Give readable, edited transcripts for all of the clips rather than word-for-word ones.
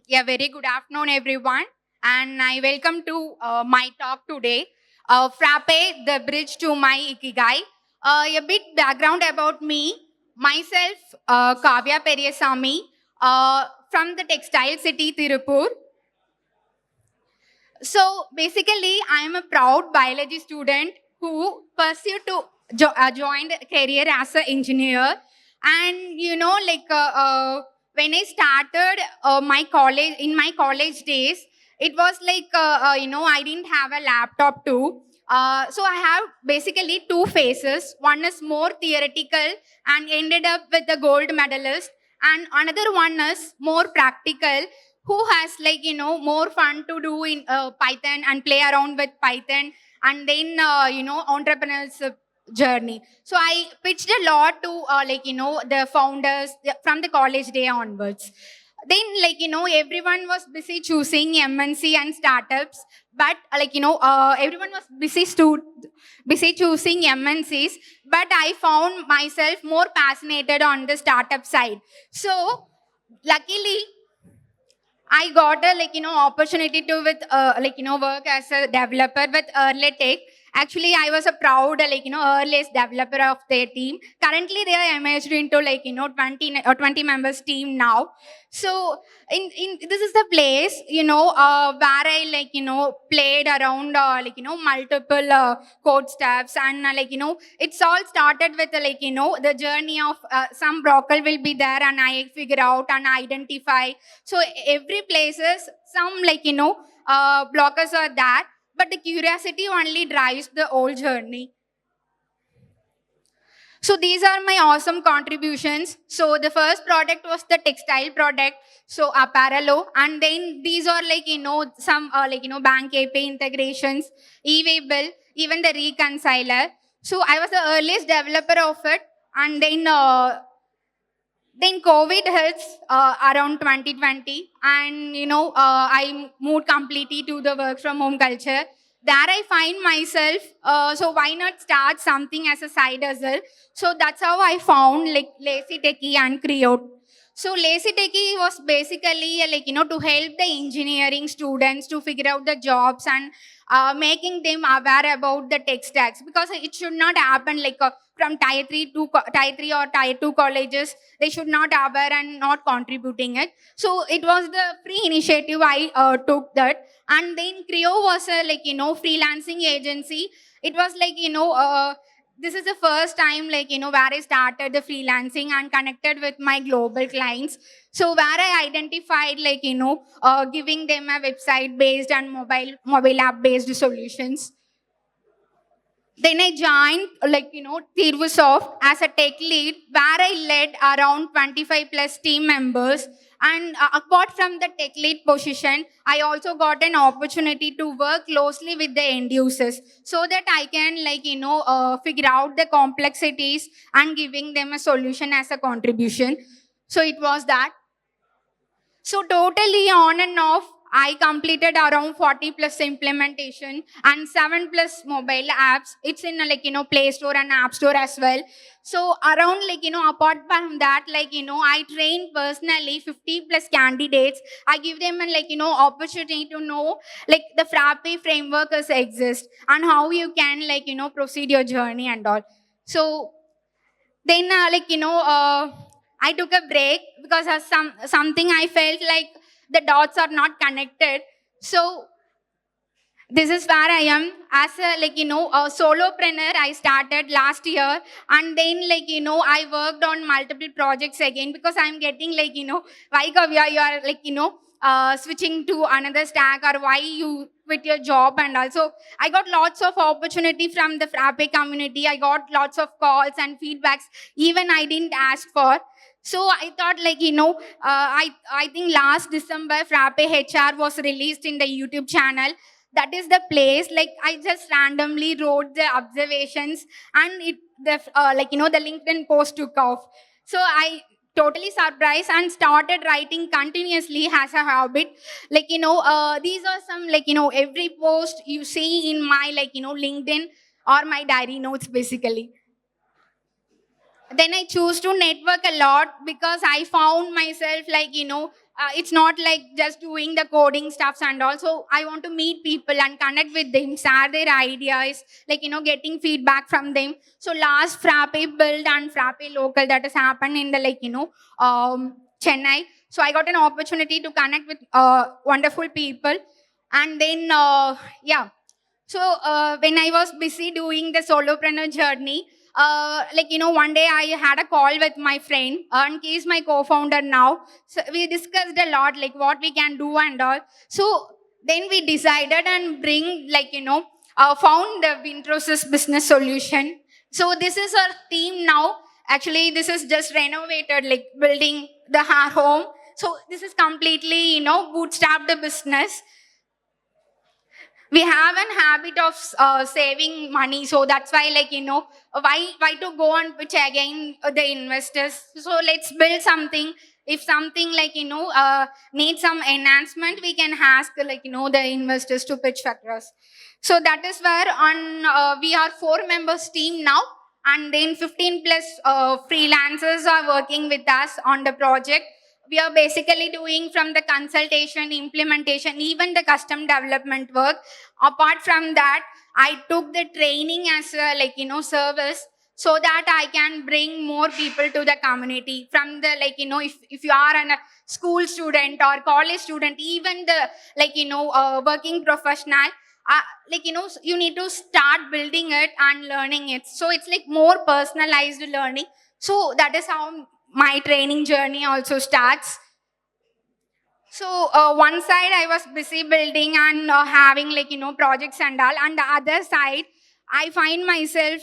Yeah, very good afternoon, everyone. And I welcome to my talk today. Frappe, the bridge to my Ikigai. A bit background about me. Myself, Kaviya Periyasamy, from the textile city, Tirupur. So basically, I am a proud biology student who pursued to joined a career as an engineer. And when I started my college in my college days, it was I didn't have a laptop too. So I have basically two phases. One is more theoretical and ended up with the gold medalist, and another one is more practical who has more fun to do in Python and play around with Python, and then entrepreneurs journey. So I pitched a lot to the founders from the college day onwards. Then everyone was busy choosing MNC and startups, but everyone was busy choosing MNCs, but I found myself more fascinated on the startup side. So luckily I got a opportunity to with work as a developer with early tech. Actually, I was a proud earliest developer of their team. Currently, they are emerged into 20 members team now. So in this is the place where I played around multiple code steps, and it's all started with the journey of some broker will be there, and I figure out and identify. So every places some blockers are there, but the curiosity only drives the whole journey. So these are my awesome contributions. So the first product was the textile product, so apparel, and then these are some bank API integrations, e-way bill, even the reconciler. So I was the earliest developer of it, and then COVID hits around 2020, and I moved completely to the work from home culture. There I find myself. So why not start something as a side hustle? So that's how I found Lazy Techie and Creo. So Lazy Techie was basically to help the engineering students to figure out the jobs, and making them aware about the tech stacks, because it should not happen from tier 3 or tier 2 colleges. They should not aware and not contributing it. So it was the free initiative I took that. And then Creo was a freelancing agency. It was this is the first time where I started the freelancing and connected with my global clients. So where I identified giving them a website based and mobile app based solutions. Then I joined Tirvusoft as a tech lead, where I led around 25 plus team members. And apart from the tech lead position, I also got an opportunity to work closely with the end users, so that I can figure out the complexities and giving them a solution as a contribution. So it was that. So totally on and off, I completed around 40 plus implementation and 7 plus mobile apps. It's in Play Store and App Store as well. So around apart from that, I train personally 50 plus candidates. I give them an opportunity to know the Frappe framework exist, and how you can proceed your journey and all. So then I took a break because of something I felt like the dots are not connected. So this is where I am as a a solopreneur. I started last year, and then I worked on multiple projects again, because I'm getting why Kaviya you are switching to another stack, or why you quit your job. And also I got lots of opportunity from the Frappe community. I got lots of calls and feedbacks even I didn't ask for. So I thought I think last December Frappe HR was released in the YouTube channel. That is the place I just randomly wrote the observations, and it the the LinkedIn post took off. So I totally surprised and started writing continuously as a habit. These are some every post you see in my LinkedIn or my diary notes basically. Then I choose to network a lot, because I found myself It's not like just doing the coding stuffs and also I want to meet people and connect with them, share their ideas, like, getting feedback from them. So last Frappe build and Frappe local that has happened in the, Chennai. So I got an opportunity to connect with wonderful people. And then, yeah. So when I was busy doing the solopreneur journey, one day I had a call with my friend, and he is my co-founder now. So we discussed a lot, like what we can do and all. So then we decided and bring, found the Vintrosys business solution. So this is our team now. Actually, this is just renovated, like building the our home. So this is completely, bootstrapped the business. We have an habit of saving money, so that's why, why to go and pitch again the investors. So let's build something. If something, needs some enhancement, we can ask, the investors to pitch for us. So that is where on we are 4 members team now, and then 15 plus freelancers are working with us on the project. We are basically doing from the consultation, implementation, even the custom development work. Apart from that, I took the training as a, service, so that I can bring more people to the community. From the, if you are a school student or college student, even the, working professional, you need to start building it and learning it. So it's like more personalized learning. So that is how my training journey also starts. So one side I was busy building and having, projects and all, and the other side I find myself.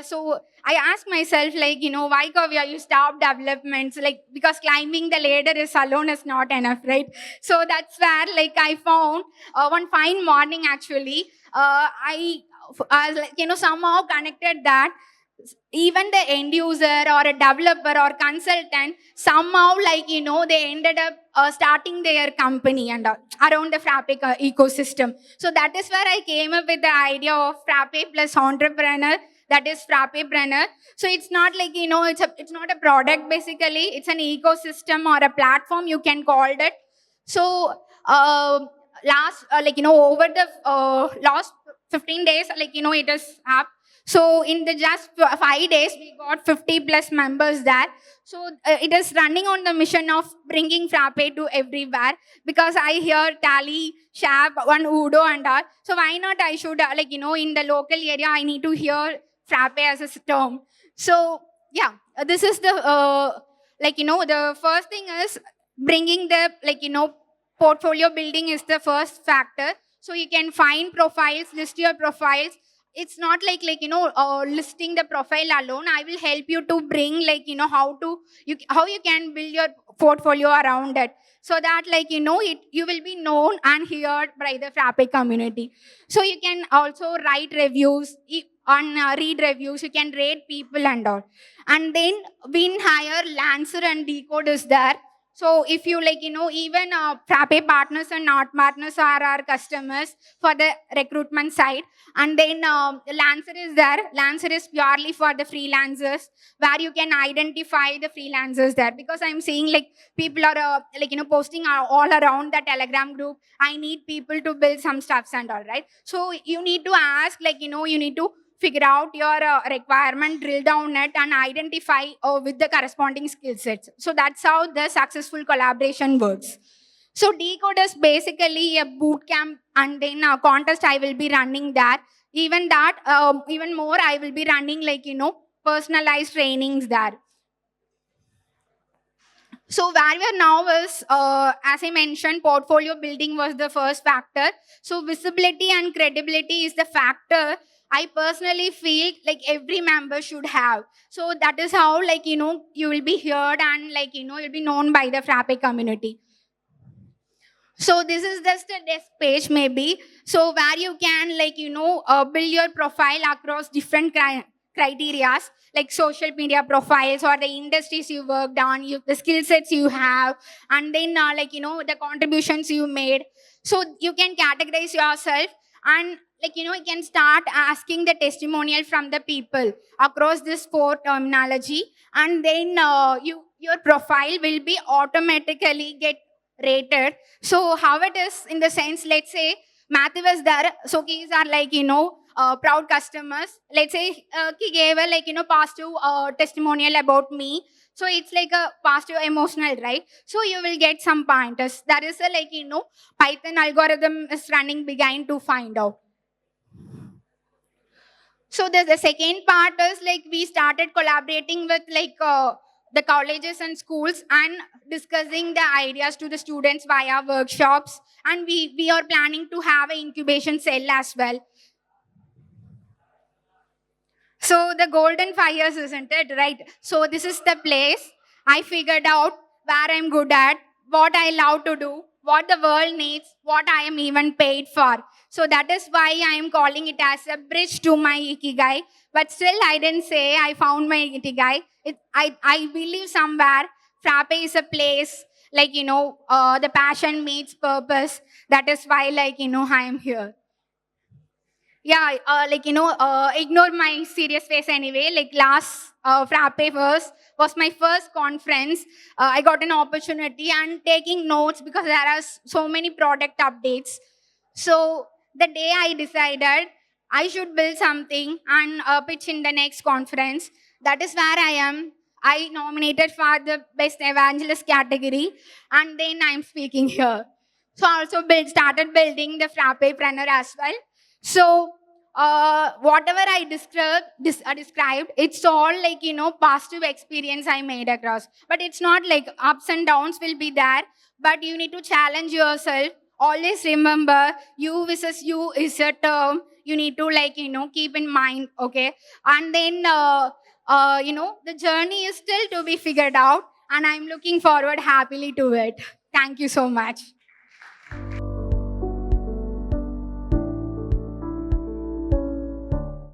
So I ask myself, why, Kaviya, you stop developments, like, because climbing the ladder is alone is not enough, right? So that's where, I found one fine morning actually. Somehow connected that even the end user or a developer or consultant, somehow, they ended up starting their company and around the Frappe ecosystem. So that is where I came up with the idea of Frappe plus entrepreneur, that is Frappepreneur. So it's not like, it's not a product basically, it's an ecosystem or a platform, you can call it. So over the last 15 days, it is up. So in the just 5 days, we got 50 plus members there. So it is running on the mission of bringing Frappe to everywhere, because I hear Tally, Shab, one Udo and all. So why not I should, in the local area, I need to hear Frappe as a term. So yeah, this is the, the first thing is bringing the, portfolio building is the first factor. So you can find profiles, list your profiles. It's not listing the profile alone. I will help you to bring, how you can build your portfolio around it, so that, you will be known and heard by the Frappe community. So you can also write reviews on read reviews, you can rate people and all. And then win, hire, lancer and decode is there. So if you, even Frappe partners and not partners are our customers for the recruitment side. And then Lancer is there. Lancer is purely for the freelancers, where you can identify the freelancers there. Because I'm seeing, people are posting all around the Telegram group. I need people to build some stuffs and all, right? So you need to ask, you need to figure out your requirement, drill down it, and identify with the corresponding skill sets. So that's how the successful collaboration works. So Decode is basically a boot camp, and then a contest I will be running there. Even that, even more, I will be running, personalized trainings there. So where we are now is, as I mentioned, portfolio building was the first factor. So visibility and credibility is the factor I personally feel like every member should have. So that is how, you will be heard and, you'll be known by the Frappe community. So this is just a desk page maybe. So where you can, build your profile across different criterias, like social media profiles or the industries you worked on, the skill sets you have, and then the contributions you made. So you can categorize yourself, and you can start asking the testimonial from the people across this 4 terminology, and then your profile will be automatically get rated. So how it is in the sense, let's say Matthew was there, so keys are like, proud customers. Let's say he gave a like, positive testimonial about me. So it's like a positive emotional, right? So you will get some pointers. That is a like, Python algorithm is running behind to find out. So the second part is like we started collaborating with like the colleges and schools and discussing the ideas to the students via workshops, and we are planning to have an incubation cell as well. So the golden 5 years, isn't it? Right. So this is the place I figured out where I'm good at, what I love to do, what the world needs, what I am even paid for. So that is why I am calling it as a bridge to my Ikigai. But still, I didn't say I found my Ikigai. I believe somewhere Frappe is a place like, the passion meets purpose. That is why, like, I am here. Yeah, ignore my serious face anyway. Like last Frappe was my first conference. I got an opportunity and taking notes because there are so many product updates. So the day I decided I should build something and pitch in the next conference, that is where I am. I nominated for the best evangelist category, and then I'm speaking here. So I also started building the Frappepreneur as well. So whatever I described, it's all like, positive experience I made across. But it's not like ups and downs will be there, but you need to challenge yourself. Always remember, you versus you is a term you need to like, keep in mind, okay? And then, the journey is still to be figured out, and I'm looking forward happily to it. Thank you so much.